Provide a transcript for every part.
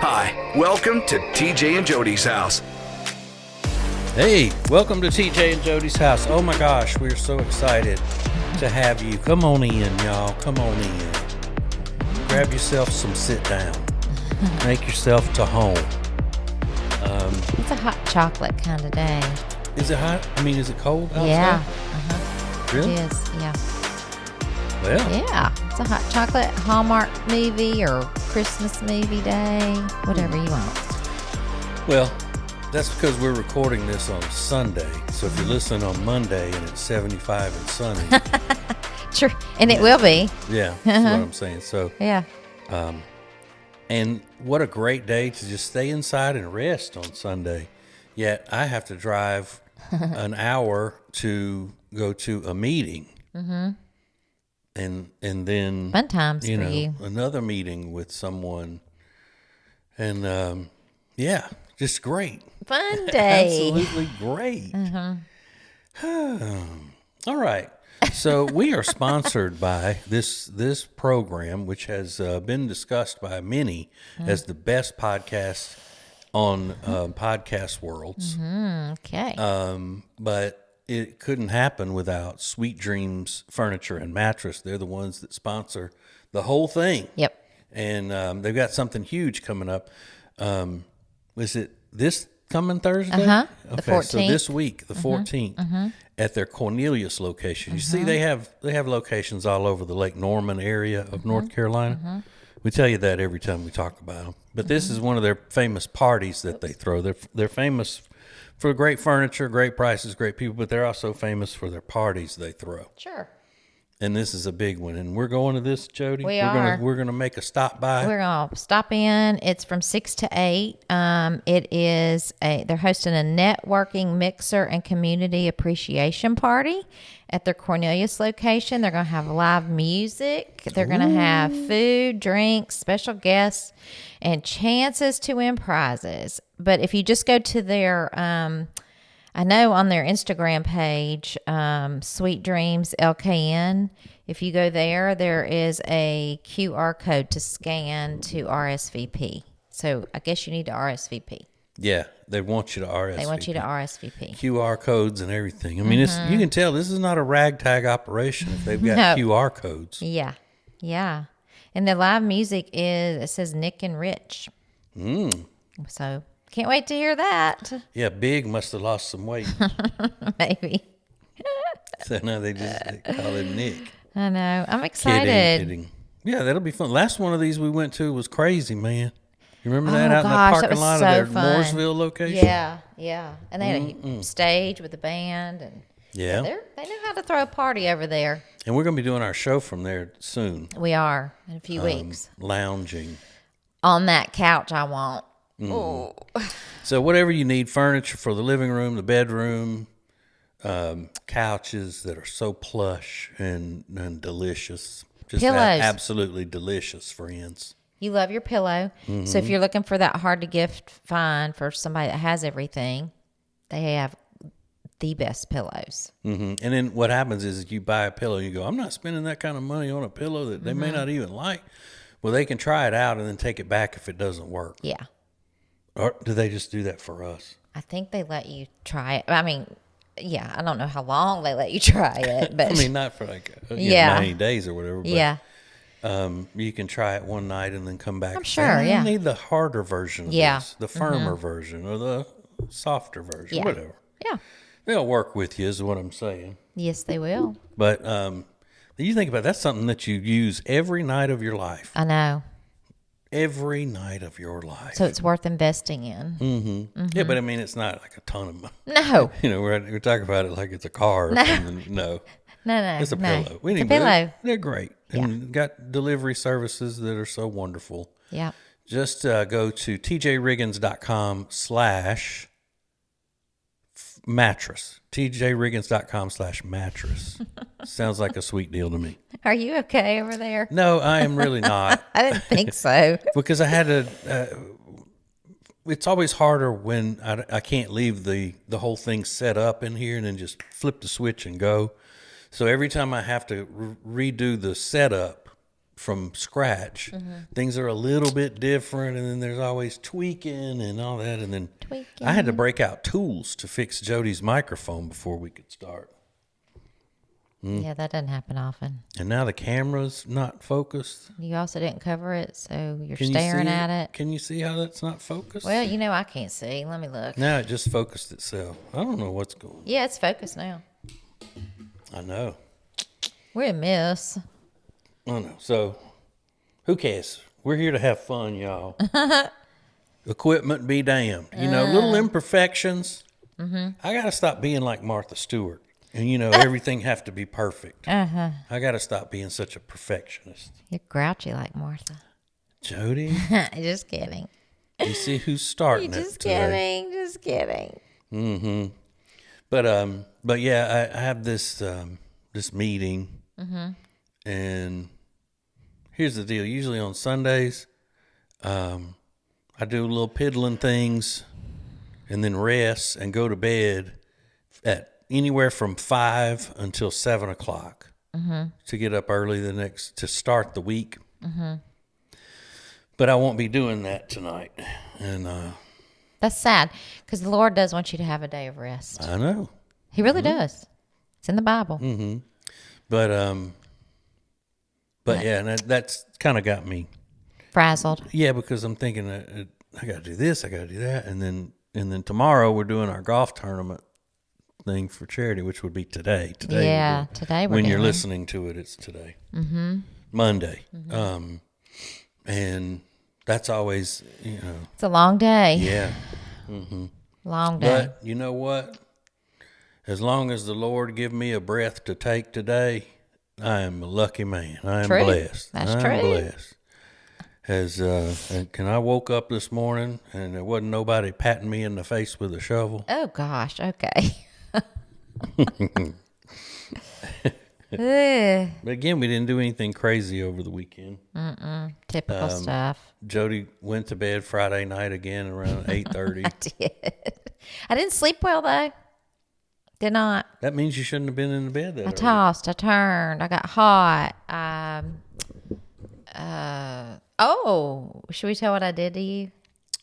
Hi, welcome to TJ and Jodi's house. Hey, welcome to TJ and Jodi's house. Oh my gosh, we're so excited to have you. Come on in, y'all. Come on in. Grab yourself some sit down. Make yourself to home. It's a hot chocolate kind of day. Is it hot? I mean, is it cold outside? Yeah. Really? It is, yeah. Well, Yeah. It's a hot chocolate Hallmark movie or Christmas movie day, whatever you want. well, that's because we're recording this on Sunday. So if you're listening on Monday and it's 75 and sunny, Sure. And it will be. yeah, that's what I'm saying. So, Yeah. and what a great day to just stay inside and rest on Sunday. Yet I have to drive an hour to go to a meeting. Mm-hmm. And then Fun times for you. Another meeting with someone. And yeah, just great. Fun day. Absolutely great. All right. So we are sponsored by this program, which has been discussed by many as the best podcast on podcast worlds. Okay. But it couldn't happen without Sweet Dreams Furniture and Mattress. They're the ones that sponsor the whole thing. Yep. And they've got something huge coming up. Is it this coming Thursday? The Okay, 14th. so this week, the 14th, at their Cornelius location. You see, they have locations all over the Lake Norman area of North Carolina. We tell you that every time we talk about them. But this is one of their famous parties that they throw. They're famous for great furniture, great prices, great people, but they're also famous for their parties they throw. Sure. And this is a big one. And we're going to this, Jodi. We're gonna make a stop by. We're going to stop in. It's from 6 to 8. They're hosting a networking mixer and community appreciation party at their Cornelius location. They're going to have live music. They're going to have food, drinks, special guests, and chances to win prizes. But if you just go to their, I know on their Instagram page, Sweet Dreams LKN, if you go there, there is a QR code to scan to RSVP. So I guess you need to RSVP. Yeah, they want you to RSVP. They want you to RSVP. QR codes and everything. I mean, you can tell this is not a ragtag operation if they've got No. QR codes. Yeah. Yeah. And the live music it says Nick and Rich. So can't wait to hear that. Yeah, Big must have lost some weight. Maybe. So now they call him Nick. I know. I'm excited. Kidding. Yeah, that'll be fun. Last one of these we went to was crazy, man. You remember that Oh, out gosh, in that the was parking lot so of their fun. Mooresville location? Yeah. And they had a stage with a band. And Yeah. they know how to throw a party over there. And we're going to be doing our show from there soon. We are in a few weeks. Lounging. On that couch I want. Oh. So whatever you need, furniture for the living room, the bedroom, couches that are so plush and delicious. Just Pillows. absolutely delicious, friends. You love your pillow. So if you're looking for that hard to gift find for somebody that has everything, they have the best pillows. And then what happens is you buy a pillow and you go, I'm not spending that kind of money on a pillow that they may not even like. Well, they can try it out and then take it back if it doesn't work. Yeah. Or do they just do that for us? I think they let you try it. I mean, yeah, I don't know how long they let you try it, but I mean, not for like 90 days or whatever. But, yeah. You can try it one night and then come back. I'm and sure, say, yeah. I need the harder version of Yeah. this, the firmer version or the softer version, Yeah. whatever. Yeah. They'll work with you is what I'm saying. Yes, they will. But you think about it, that's something that you use every night of your life. I know. Every night of your life. So it's worth investing in. Yeah, but I mean, it's not like a ton of money. No. You know, we're talking about it like it's a car or something. No. No. It's a no. pillow. It's a pillow. They're great. And got delivery services that are so wonderful. Yeah. Just go to tjriggins.com/mattress. tjriggins.com/mattress. Sounds like a sweet deal to me. Are you okay over there? No, I am really not. I didn't think so. Because I had to, it's always harder when I can't leave the whole thing set up in here and then just flip the switch and go. So every time I have to redo the setup from scratch, things are a little bit different, and then there's always tweaking and all that. And then I had to break out tools to fix Jodi's microphone before we could start. Yeah, that doesn't happen often. And now the camera's not focused. You also didn't cover it, so you're Can you staring see at it. Can you see how that's not focused? Well, I can't see. Let me look. Now it just focused itself. I don't know what's going on. Yeah, it's focused now. I know. We're a mess. I know. So, who cares? We're here to have fun, y'all. Equipment be damned. Little imperfections. I got to stop being like Martha Stewart. And, everything have to be perfect. I got to stop being such a perfectionist. You're grouchy like Martha. Jodi? Just kidding. You see who's starting Just it today. kidding. Just kidding. Mm-hmm. But yeah, I have this meeting. And here's the deal. Usually on Sundays, I do little piddling things and then rest and go to bed at anywhere from 5 until 7 o'clock to get up early to start the week. But I won't be doing that tonight. And that's sad because the Lord does want you to have a day of rest. I know. He really does. It's in the Bible. But yeah, and that's kind of got me frazzled. Yeah, because I'm thinking I got to do this, I got to do that, and then tomorrow we're doing our golf tournament thing for charity, which would be today. Today when you're listening to it, it's today. Monday. And that's always, it's a long day. Yeah. Long day. But you know what? As long as the Lord give me a breath to take today, I am a lucky man. I am blessed. That's I'm true. Blessed. And I woke up this morning and there wasn't nobody patting me in the face with a shovel. Oh gosh. Okay. But again, we didn't do anything crazy over the weekend. Typical stuff. Jodi went to bed Friday night again around 8:30. I did. I didn't sleep well though. Did not. That means you shouldn't have been in the bed that I early. tossed. I turned. I got hot. Should we tell what I did to you?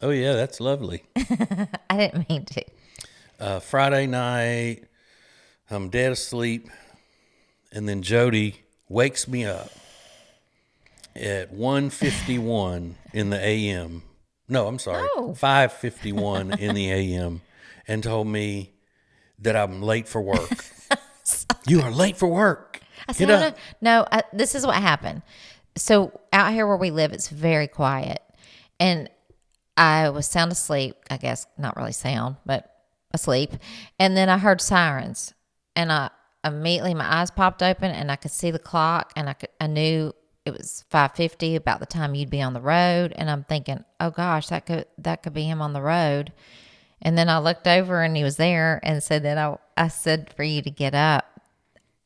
Oh yeah, that's lovely. I didn't mean to. Friday night, I'm dead asleep, and then Jodi wakes me up at 1:51 in the a.m. No, I'm sorry, 5:51 in the a.m. and told me that I'm late for work. You are late for work. I said, no, this is what happened. So out here where we live, it's very quiet. And I was sound asleep, I guess, not really sound, but asleep. And then I heard sirens. And I immediately, my eyes popped open and I could see the clock. And I knew it was 5:50, about the time you'd be on the road. And I'm thinking, oh gosh, that could be him on the road. And then I looked over and he was there and said that I said for you to get up.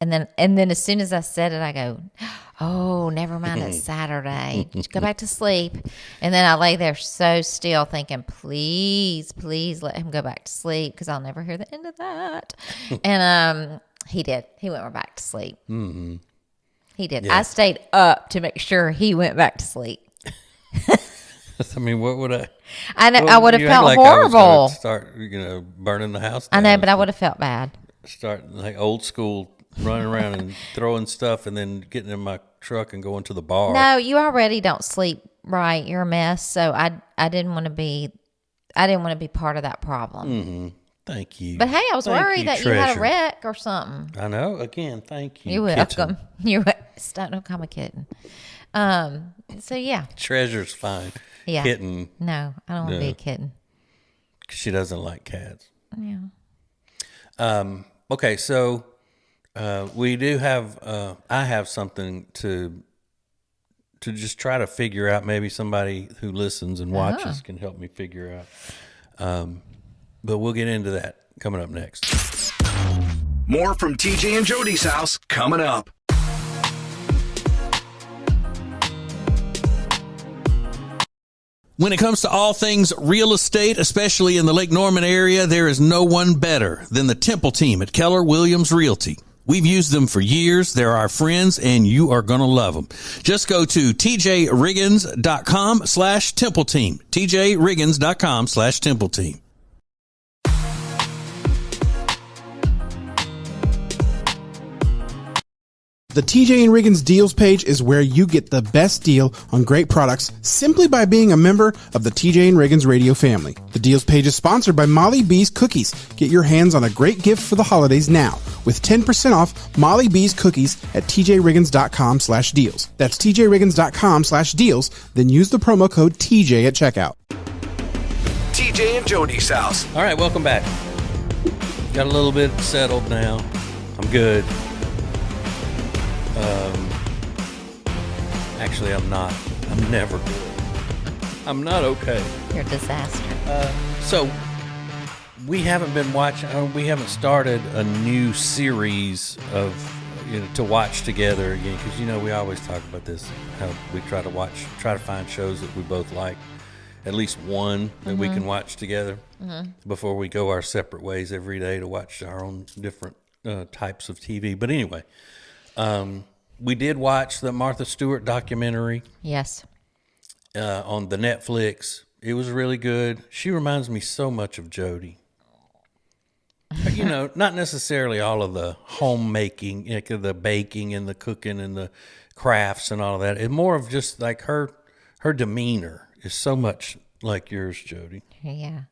And then as soon as I said it, I go, oh, never mind, it's Saturday. Just go back to sleep. And then I lay there so still thinking, please let him go back to sleep because I'll never hear the end of that. And he did. He went back to sleep. Mm-hmm. He did. Yeah. I stayed up to make sure he went back to sleep. I mean, what would I? I would have felt horrible. I was start, burning the house down. I know, but I would have felt bad. Start like old school, running around and throwing stuff, and then getting in my truck and going to the bar. No, you already don't sleep right. You're a mess. So I didn't want to be part of that problem. Mm-hmm. Thank you. But hey, I was worried that you had a wreck or something. I know. Again, thank you. You're welcome. Don't call me kitten. So yeah. Treasure's fine. Yeah. Kitten. No, I don't want to be a kitten. She doesn't like cats. Yeah. Okay, so we do have. I have something to just try to figure out. Maybe somebody who listens and watches can help me figure out. But we'll get into that coming up next. More from TJ and Jodi's house coming up. When it comes to all things real estate, especially in the Lake Norman area, there is no one better than the Temple team at Keller Williams Realty. We've used them for years. They're our friends, and you are going to love them. Just go to tjriggins.com/Temple Team. tjriggins.com/Temple Team. The TJ and Riggins deals page is where you get the best deal on great products simply by being a member of the TJ and Riggins radio family. The deals page is sponsored by Molly B's Cookies. Get your hands on a great gift for the holidays now with 10% off Molly B's Cookies at tjriggins.com/deals. That's tjriggins.com/deals. Then use the promo code TJ at checkout. TJ and Jody's house. All right, welcome back. Got a little bit settled now. I'm good. Actually, I'm not. I'm never good. I'm not okay. You're a disaster. So, we haven't been watching, we haven't started a new series of, to watch together again, because, we always talk about this, how we try to find shows that we both like, at least one that we can watch together before we go our separate ways every day to watch our own different types of TV. But anyway, we did watch the Martha Stewart documentary. Yes. On the Netflix. It was really good. She reminds me so much of Jodi. Not necessarily all of the homemaking, the baking and the cooking and the crafts and all of that. It's more of just like her demeanor is so much like yours, Jodi. Yeah.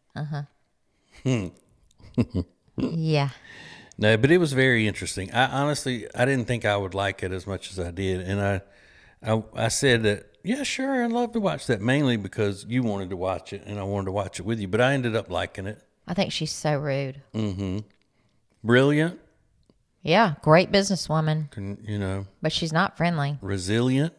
Yeah. No, but it was very interesting. I didn't think I would like it as much as I did. And I said that, yeah, sure, I'd love to watch that, mainly because you wanted to watch it and I wanted to watch it with you. But I ended up liking it. I think she's so rude. Mm-hmm. Brilliant. Yeah, great businesswoman. But she's not friendly. Resilient.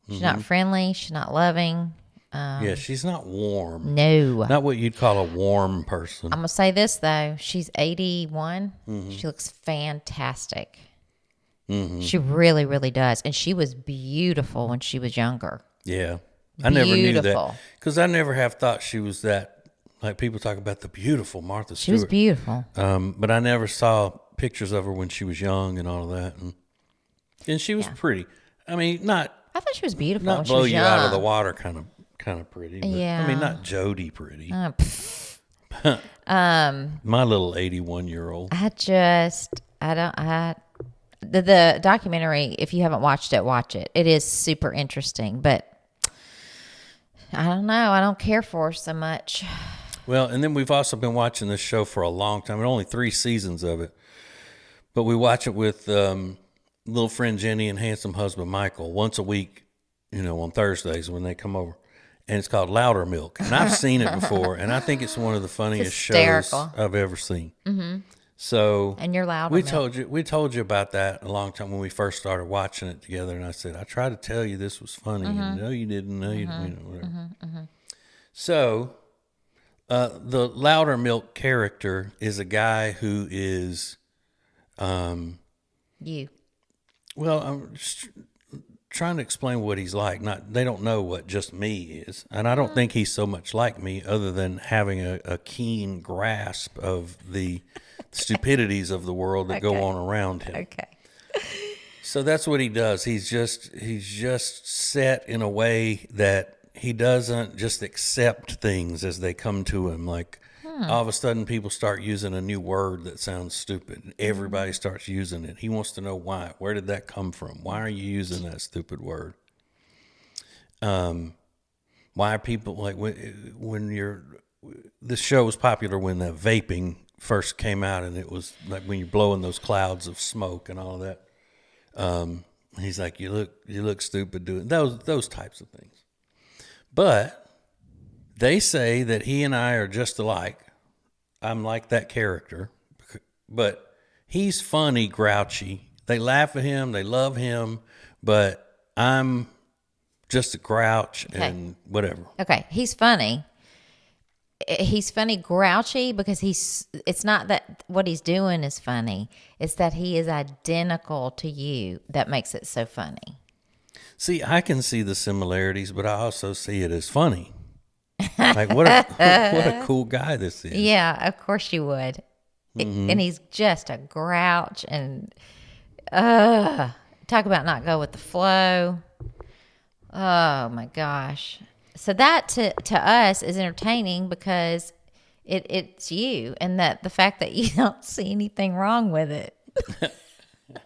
She's not friendly. She's not loving. Yeah, she's not warm. No. Not what you'd call a warm person. I'm going to say this, though. She's 81. She looks fantastic. She really, really does. And she was beautiful when she was younger. Yeah. I never knew that. Because I never have thought she was that, like people talk about the beautiful Martha Stewart. She was beautiful. But I never saw pictures of her when she was young and all of that. And she was pretty. I mean, I thought she was beautiful. Not when blow she was you young. out of the water kind of pretty. But, Yeah. I mean, not Jodi pretty. My little 81-year-old. The documentary, if you haven't watched it, watch it. It is super interesting, but I don't know. I don't care for her so much. Well, and then we've also been watching this show for a long time. There are only 3 seasons of it. But we watch it with little friend Jenny and handsome husband Michael once a week, on Thursdays when they come over. And it's called Louder Milk. And I've seen it before, and I think it's one of the funniest shows I've ever seen. Mm-hmm. So, and you're Louder Milk. We told you about that a long time when we first started watching it together. And I said, I tried to tell you this was funny. And no, you didn't. No, you didn't. Whatever. So, the Louder Milk character is a guy who is... you. Well, I'm just trying to explain what he's like. They don't know what just me is, and I don't think he's so much like me, other than having a keen grasp of the stupidities of the world that go on around him. Okay. So that's what he does. He's just set in a way that he doesn't just accept things as they come to him. Like all of a sudden people start using a new word that sounds stupid and everybody starts using it. He wants to know why. Where did that come from? Why are you using that stupid word? Why are people like this show was popular when the vaping first came out, and it was like when you're blowing those clouds of smoke and all of that. He's like, you look stupid doing those types of things. But they say that he and I are just alike. I'm like that character, but he's funny, grouchy. They laugh at him, they love him, but I'm just a grouch and whatever. Okay, he's funny. He's funny, grouchy, because it's not that what he's doing is funny. It's that he is identical to you that makes it so funny. See, I can see the similarities, but I also see it as funny. Like what a cool guy this is. Yeah, of course you would. And he's just a grouch. And talk about not go with the flow. Oh my gosh! So that to us is entertaining because it's you, and that the fact that you don't see anything wrong with it.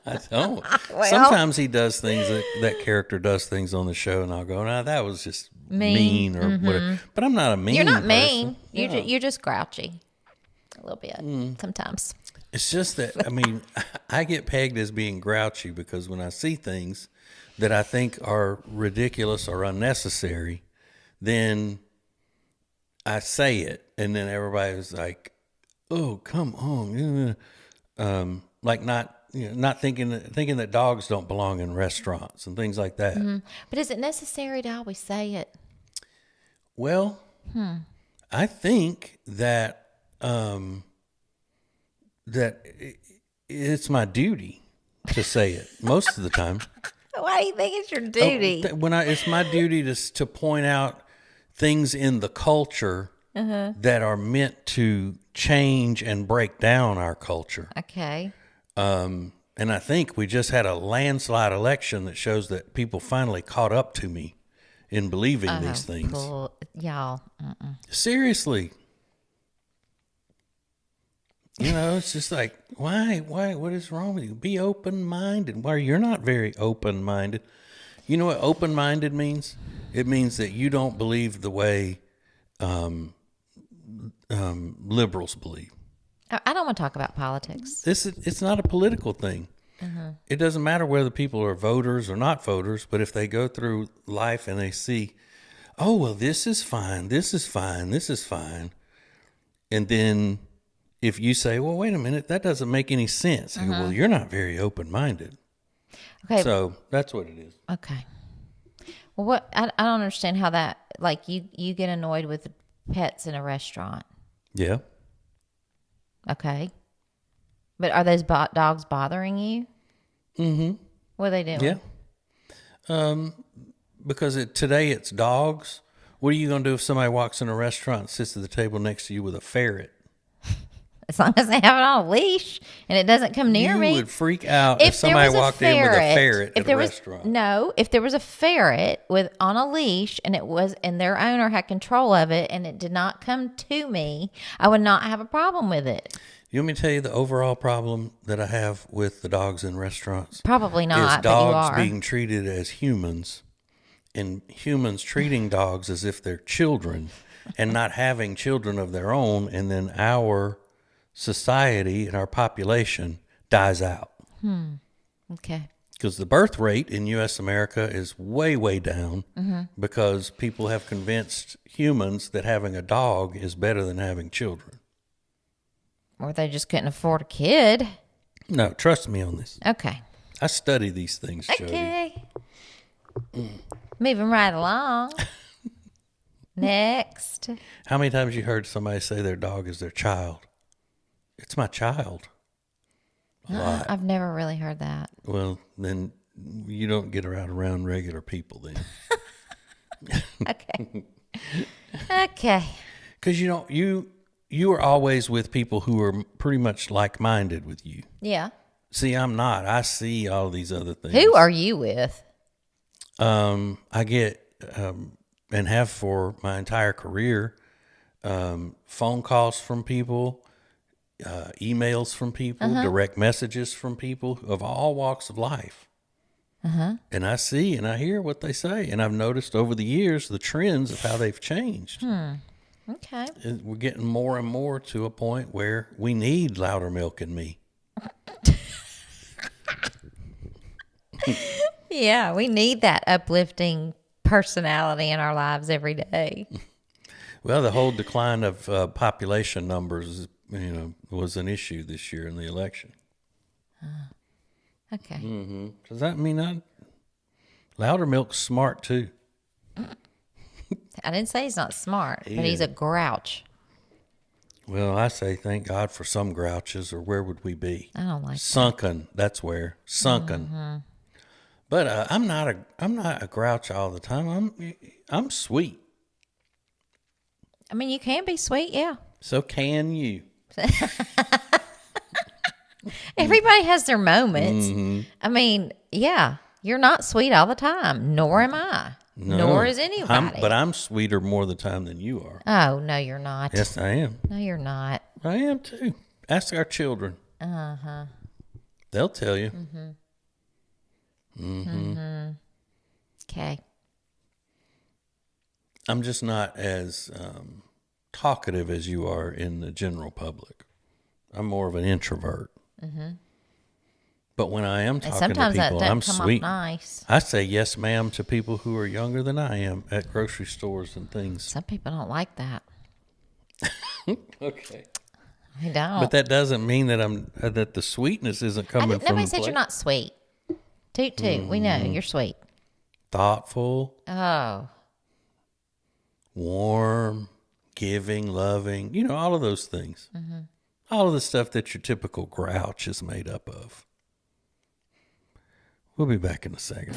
I don't. Well- Sometimes he does things that character does things on the show, and I'll go, "No, that was just mean or whatever." But I'm not a mean. You're not person. mean. No. You're just grouchy, a little bit sometimes. It's just that I get pegged as being grouchy because when I see things that I think are ridiculous or unnecessary, then I say it, and then everybody's like, "Oh, come on," like not thinking that dogs don't belong in restaurants and things like that. But is it necessary to always say it? Well, I think that that it's my duty to say it most of the time. Why do you think it's your duty? It's my duty to point out things in the culture that are meant to change and break down our culture. Okay. And I think we just had a landslide election that shows that people finally caught up to me in believing these things. Y'all. Seriously. It's just like, why, what is wrong with you? Be open-minded. Why, you're not very open-minded. You know what open-minded means? It means that you don't believe the way liberals believe. I don't want to talk about politics. It's not a political thing. It doesn't matter whether people are voters or not voters, but if they go through life and they see, oh, well, this is fine, this is fine, this is fine. And then if you say, well, wait a minute, that doesn't make any sense. I go, well, you're not very open-minded. Okay. So that's what it is. Okay. Well, I don't understand how that, like, you get annoyed with pets in a restaurant. Yeah. Okay. But are those dogs bothering you? Mm-hmm. What are they doing? Yeah. Because today it's dogs. What are you going to do if somebody walks in a restaurant and sits at the table next to you with a ferret? As long as they have it on a leash and it doesn't come near me. You would freak out if somebody walked in with a ferret at a restaurant. No, if there was a ferret on a leash and their owner had control of it and it did not come to me, I would not have a problem with it. You want me to tell you the overall problem that I have with the dogs in restaurants? Probably not, is dogs but you are. being treated as humans and humans treating dogs as if they're children and not having children of their own, and then our society and our population dies out. Okay. Because the birth rate in U.S. America is way, way down because people have convinced humans that having a dog is better than having children. Or they just couldn't afford a kid. No, trust me on this. Okay. I study these things, Jodi. Okay. Moving right along. Next. How many times you heard somebody say their dog is their child? It's my child. A lot. I've never really heard that. Well, then you don't get around regular people then. Okay. Okay. Because you are always with people who are pretty much like-minded with you. Yeah. See, I'm not. I see all these other things. Who are you with? I get, and have for my entire career, phone calls from people, emails from people, direct messages from people of all walks of life. And I see and I hear what they say. And I've noticed over the years the trends of how they've changed. Okay. We're getting more and more to a point where we need louder milk in me. Yeah, we need that uplifting personality in our lives every day. Well, the whole decline of population numbers, was an issue this year in the election. Okay. Does that mean louder milk's smart too? I didn't say he's not smart, but he's a grouch. Well, I say thank God for some grouches, or where would we be? I don't like sunken. That's where sunken. But I'm not a grouch all the time. I'm sweet. I mean, you can be sweet, yeah. So can you? Everybody has their moments. Mm-hmm. I mean, yeah, you're not sweet all the time, nor am I. No, nor is anybody. But I'm sweeter more of the time than you are. Oh, no, you're not. Yes, I am. No, you're not. I am too. Ask our children. Uh-huh. They'll tell you. Okay. I'm just not as talkative as you are in the general public. I'm more of an introvert. But when I am talking to Sometimes that people, doesn't I'm come sweet. off nice. I say yes, ma'am, to people who are younger than I am at grocery stores and things. Some people don't like that. Okay. I don't. But that doesn't mean that that the sweetness isn't coming from Nobody the said place. you're not sweet. Toot toot. We know you're sweet. Thoughtful, Oh. warm, giving, loving, all of those things. All of the stuff that your typical grouch is made up of. We'll be back in a second.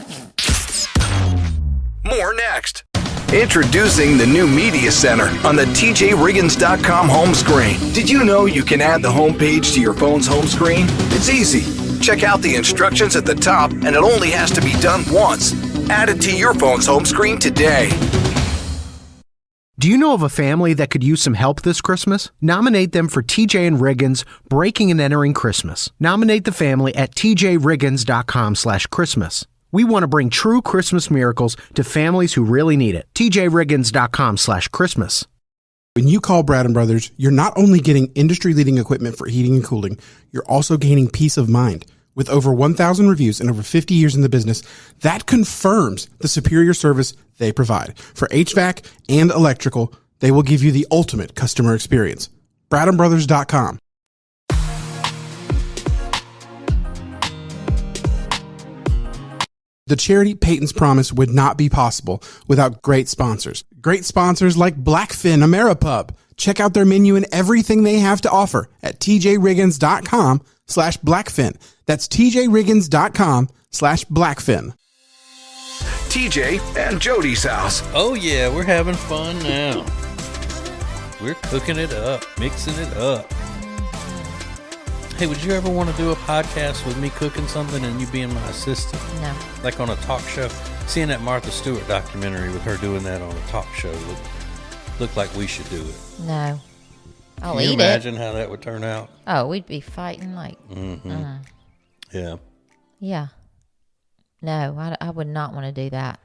More next. Introducing the new Media Center on the TJRiggins.com home screen. Did you know you can add the home page to your phone's home screen? It's easy. Check out the instructions at the top, and it only has to be done once. Add it to your phone's home screen today. Do you know of a family that could use some help this Christmas? Nominate them for TJ and Riggins Breaking and Entering Christmas. Nominate the family at tjriggins.com/Christmas. We want to bring true Christmas miracles to families who really need it. tjriggins.com/Christmas. When you call Brad & Brothers, you're not only getting industry-leading equipment for heating and cooling, you're also gaining peace of mind. With over 1,000 reviews and over 50 years in the business, that confirms the superior service they provide. For HVAC and electrical, they will give you the ultimate customer experience. BradandBrothers.com. The charity Peyton's Promise would not be possible without great sponsors. Great sponsors like Blackfin Ameripub. Check out their menu and everything they have to offer at tjriggins.com/Blackfin. That's tjriggins.com/Blackfin. TJ and Jody's house. Oh, yeah, we're having fun now. We're cooking it up, mixing it up. Hey, would you ever want to do a podcast with me cooking something and you being my assistant? No. Like on a talk show? Seeing that Martha Stewart documentary with her doing that on a talk show looked like we should do it. No. I'll Can you eat imagine how that would turn out? Oh, we'd be fighting like. Yeah. Yeah. No, I would not want to do that.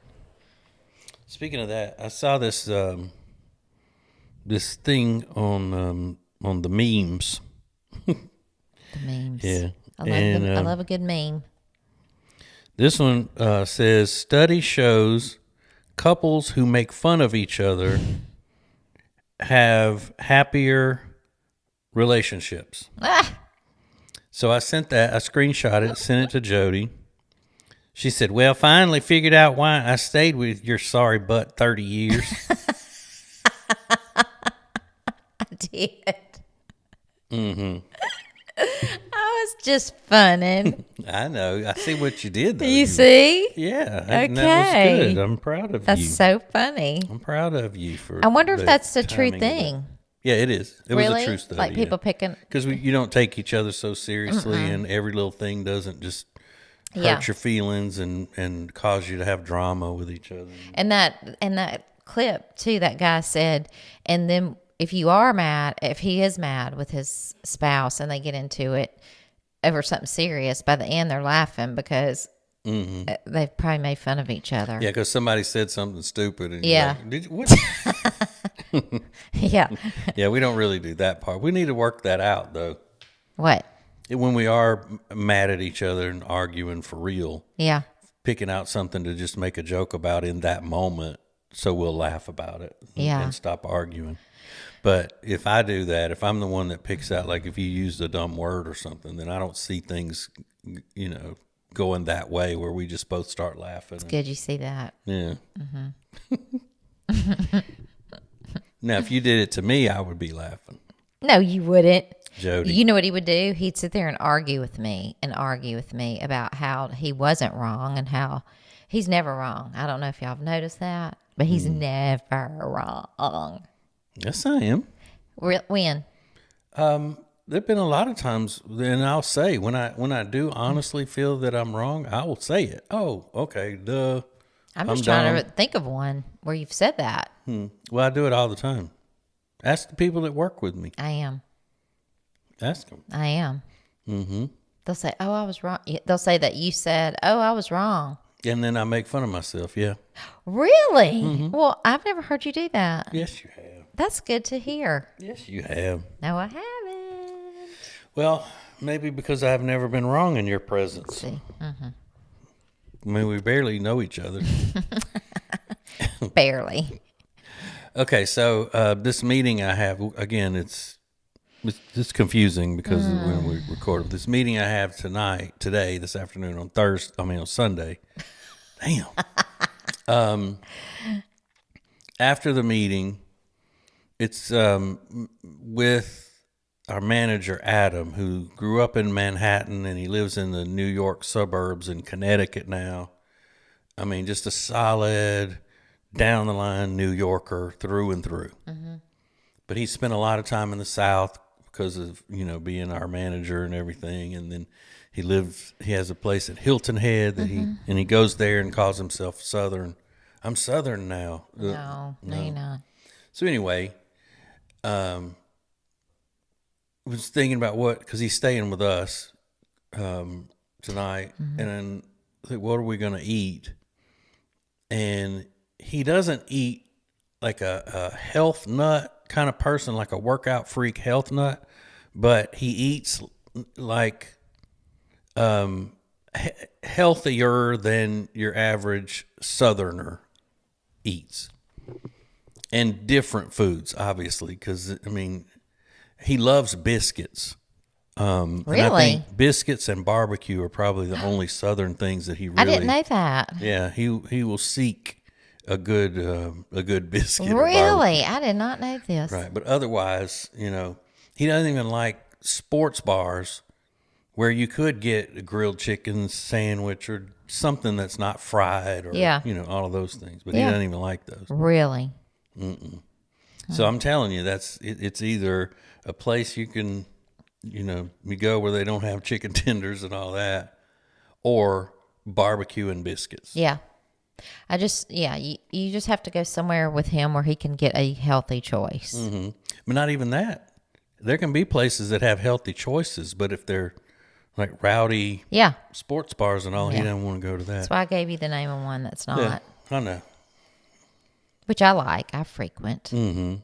Speaking of that, I saw this this thing on the memes. The memes. Yeah. I love a good meme. This one says, study shows couples who make fun of each other have happier relationships. So I screenshot it, sent it to Jodi. She said, well, finally figured out why I stayed with your sorry butt 30 years. I did. Mm-hmm. I was just funning. I know. I see what you did, though. You see? Yeah. Okay. That was good. I'm proud of you. That's so funny. I'm proud of you for. I wonder if that's a true timing of thing. that. Yeah, it is. It Really? was a true study. Like people picking. Because you don't take each other so seriously, and every little thing doesn't just hurt your feelings and cause you to have drama with each other. And that clip too, that guy said, and then if he is mad with his spouse and they get into it over something serious, by the end they're laughing because they've probably made fun of each other. Yeah, because somebody said something stupid. And Yeah. you're like, Did you, what? Yeah. Yeah, we don't really do that part. We need to work that out, though. What? When we are mad at each other and arguing for real, Yeah. picking out something to just make a joke about in that moment so we'll laugh about it and stop arguing. But if I do that, if I'm the one that picks out, like if you use a dumb word or something, then I don't see things, going that way where we just both start laughing. It's good you see that. Yeah. Now, if you did it to me, I would be laughing. No, you wouldn't. Jodi. You know what he would do? He'd sit there and argue with me about how he wasn't wrong and how he's never wrong. I don't know if y'all have noticed that, but he's never wrong. Yes, I am. When? there've been a lot of times, and I'll say when I do honestly feel that I'm wrong, I will say it. Oh, okay, duh. I'm just trying to think of one where you've said that. Well, I do it all the time. Ask the people that work with me. I am. Ask them. I am. Mm-hmm. They'll say, "Oh, I was wrong." They'll say that you said, "Oh, I was wrong." And then I make fun of myself. Yeah. Really? Well, I've never heard you do that. Yes, you have. That's good to hear. Yes, you have. No, I haven't. Well, maybe because I've never been wrong in your presence. See, I mean, we barely know each other. barely. Okay, so this meeting I have, again, it's confusing because of when we record. This meeting I have today, this afternoon on Sunday. Damn. After the meeting, it's with our manager, Adam, who grew up in Manhattan and he lives in the New York suburbs in Connecticut now. I mean, just a solid, down the line New Yorker through and through. Mm-hmm. But he spent a lot of time in the South because of, being our manager and everything. And then he has a place at Hilton Head that he goes there and calls himself Southern. I'm Southern now. No, you're not. So anyway, was thinking about because he's staying with us tonight, and then I think, what are we going to eat? And he doesn't eat like a health nut kind of person, like a workout freak health nut, but he eats like healthier than your average Southerner eats. And different foods, obviously, because, he loves biscuits. Really? And I think biscuits and barbecue are probably the only Southern things that he really... I didn't know that. Yeah, he will seek a good biscuit. Really? I did not know this. Right, but otherwise, he doesn't even like sports bars where you could get a grilled chicken sandwich or something that's not fried or, all of those things. But he doesn't even like those. Really? So I'm telling you, it's either a place you can, you go where they don't have chicken tenders and all that, or barbecue and biscuits. Yeah. You just have to go somewhere with him where he can get a healthy choice. Mm-hmm. But not even that. There can be places that have healthy choices, but if they're like rowdy sports bars and all, he doesn't want to go to that. That's why I gave you the name of one that's not. Yeah, I know. Which I like. I frequent. Mm-hmm.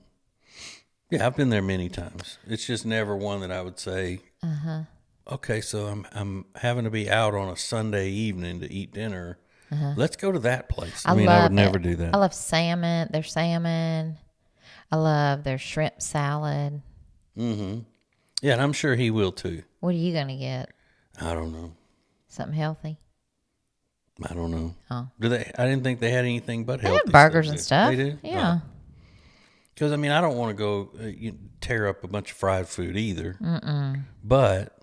Yeah, I've been there many times. It's just never one that I would say, okay, so I'm having to be out on a Sunday evening to eat dinner. Let's go to that place. I would never do that. I love salmon. Their salmon. I love their shrimp salad. Mm-hmm. Yeah, and I'm sure he will too. What are you going to get? I don't know. Something healthy? I don't know. Oh. Do they? I didn't think they had anything but they healthy have burgers stuff. and stuff. They do? Yeah. Because, I don't want to go tear up a bunch of fried food either. But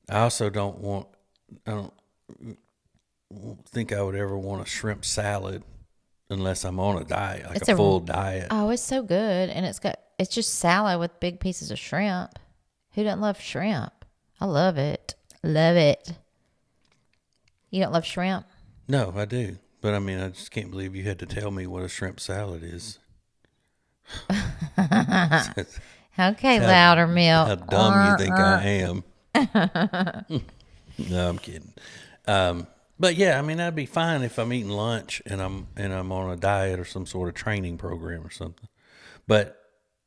I also don't think I would ever want a shrimp salad unless I'm on a diet, like a full diet. Oh, it's so good. And it's just salad with big pieces of shrimp. Who doesn't love shrimp? I love it. Love it. You don't love shrimp? No, I do. But, I just can't believe you had to tell me what a shrimp salad is. Okay, louder, Milk. How dumb you think I am. No, I'm kidding. But yeah, that'd be fine if I'm eating lunch and I'm on a diet or some sort of training program or something. But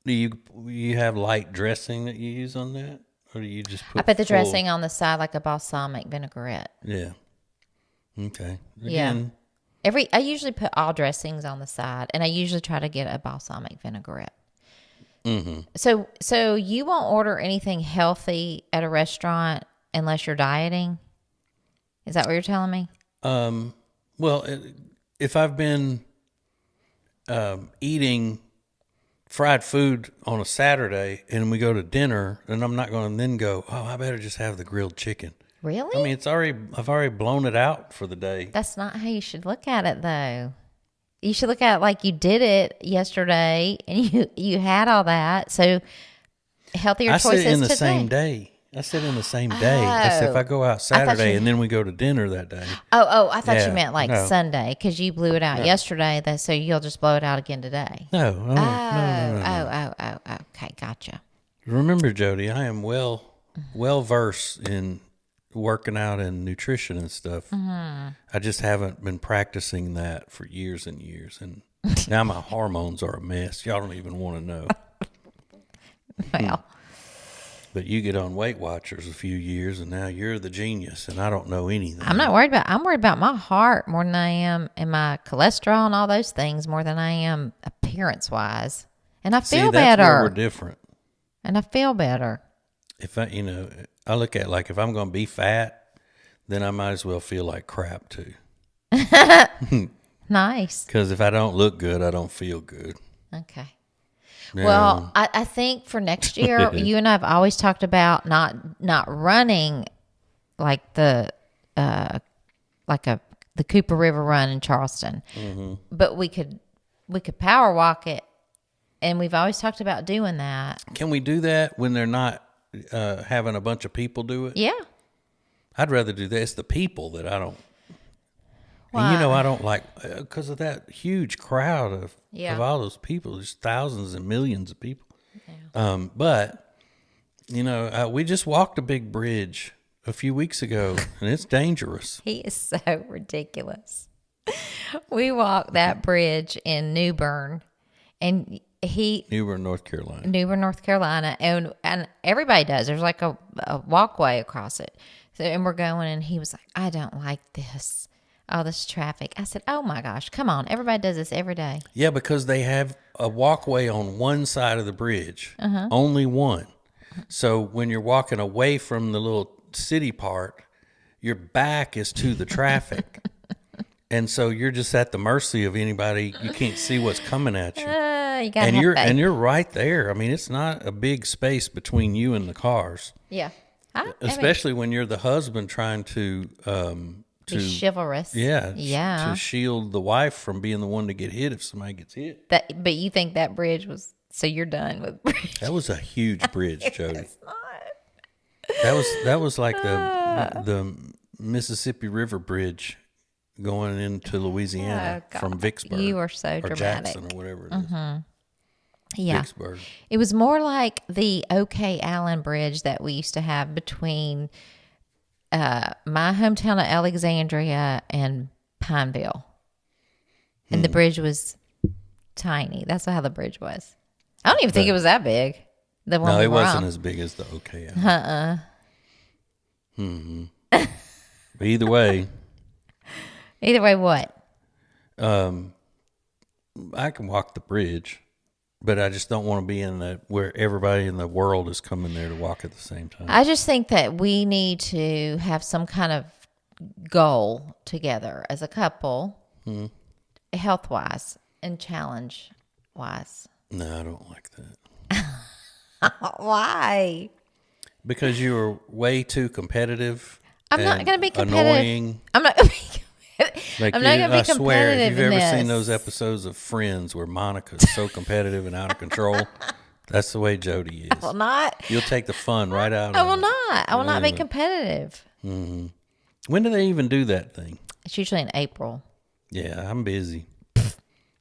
do you have light dressing that you use on that, or do you just put? I put the dressing on the side like a balsamic vinaigrette. Yeah. Okay. Again, I usually put all dressings on the side, and I usually try to get a balsamic vinaigrette. Mm-hmm. So you won't order anything healthy at a restaurant unless you're dieting? Is that what you're telling me? Well, if I've been eating fried food on a Saturday and we go to dinner, then I'm not going to then go, oh, I better just have the grilled chicken. Really? I've already blown it out for the day. That's not how you should look at it, though. You should look at it like you did it yesterday and you had all that. So healthier I choices said in the today. same day. I said in the same day. I said if I go out Saturday and then we go to dinner that day. I thought Yeah, you meant like no. Sunday because you blew it out yesterday. So you'll just blow it out again today. No. Okay, gotcha. Remember, Jody, I am well versed in working out and nutrition and stuff. Mm-hmm. I just haven't been practicing that for years and years, and now my hormones are a mess. Y'all don't even want to know. Well, But you get on Weight Watchers a few years, and now you're the genius, and I don't know anything. I'm worried about my heart more than I am, and my cholesterol and all those things more than I am appearance wise. And I feel that's better. where we're different. And I feel better. If I look at like if I'm going to be fat, then I might as well feel like crap too. Nice. Because if I don't look good, I don't feel good. Okay. Yeah. Well, I think for next year, you and I have always talked about not running like the Cooper River Run in Charleston, but we could power walk it, and we've always talked about doing that. Can we do that when they're not having a bunch of people do it? Yeah. I'd rather do that. It's the people that I don't. Why? And I don't like because of that huge crowd of all those people. There's thousands and millions of people. Yeah. But we just walked a big bridge a few weeks ago, and it's dangerous. He is so ridiculous. We walked that bridge in New Bern, and New Bern, North Carolina, and everybody does. There's like a walkway across it. So, and we're going, and he was like, I don't like this. All this traffic. I said, oh my gosh, come on. Everybody does this every day. Yeah, because they have a walkway on one side of the bridge, only one. So when you're walking away from the little city part, your back is to the traffic. And so you're just at the mercy of anybody. You can't see what's coming at you. You gotta have faith. And you're right there. I mean, it's not a big space between you and the cars. Yeah. Especially when you're the husband trying to be chivalrous. To shield the wife from being the one to get hit if somebody gets hit. But you think that bridge was, so you're done with bridge. That was a huge bridge, Jody. It's not. That was like the Mississippi River Bridge going into Louisiana from Vicksburg. You are so or dramatic. Jackson or whatever it is. Yeah. Vicksburg. It was more like the OK Allen Bridge that we used to have between my hometown of Alexandria and Pineville. And the bridge was tiny. That's how the bridge was. I don't even think it was that big. The one No, we it were wasn't on. as big as the OK Allen. But either way, what? I can walk the bridge, but I just don't want to be in that where everybody in the world is coming there to walk at the same time. I just think that we need to have some kind of goal together as a couple, health-wise and challenge-wise. No, I don't like that. Why? Because you are way too competitive. I'm not going to be competitive. Annoying. I'm not going to be competitive. Like I'm not going to be I swear, if competitive you've in ever this. seen those episodes of Friends where Monica's so competitive and out of control, that's the way Jody is. I will not. You'll take the fun right out I of will it. not. I will not be competitive. When do they even do that thing? It's usually in April. Yeah, I'm busy.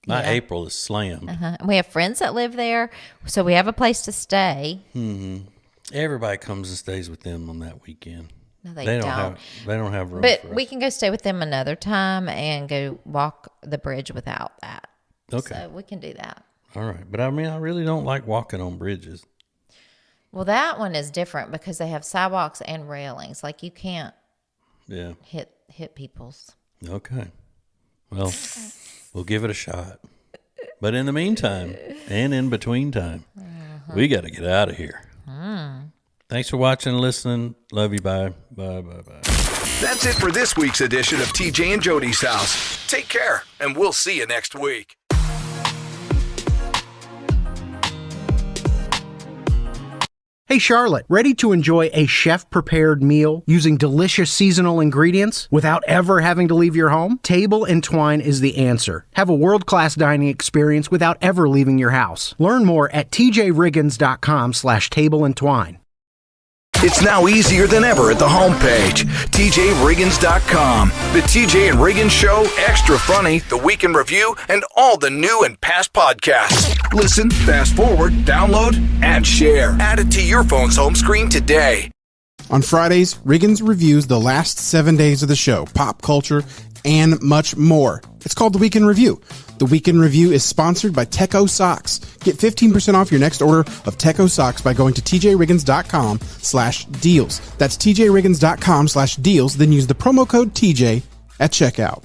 My Yeah. April is slammed. And we have friends that live there, so we have a place to stay. Everybody comes and stays with them on that weekend. No, they They don't. don't have room But for us. we can go stay with them another time and go walk the bridge without that. Okay. So we can do that. All right. But I mean, I really don't like walking on bridges. Well, that one is different because they have sidewalks and railings. Like you can't Yeah. hit people's. Okay. Well, we'll give it a shot. But in the meantime, and in between time, we got to get out of here. Thanks for watching and listening. Love you. Bye. Bye. Bye. Bye. That's it for this week's edition of TJ and Jody's House. Take care, and we'll see you next week. Hey, Hey Charlotte, ready to enjoy a chef-prepared meal using delicious seasonal ingredients without ever having to leave your home? Table & Twine is the answer. Have a world-class dining experience without ever leaving your house. Learn more at tjriggins.com/tableandtwine. It's now easier than ever at the homepage, tjriggins.com. The TJ and Riggins Show, Extra Funny, The Week in Review, and all the new and past podcasts. Listen, fast forward, download, and share. Add it to your phone's home screen today. On Fridays, Riggins reviews the last 7 days of the show, pop culture, and much more. It's called The Week in Review. The Week in Review is sponsored by Techo Socks. Get 15% off your next order of Techo Socks by going to tjriggins.com/deals. That's tjriggins.com/deals. Then use the promo code TJ at checkout.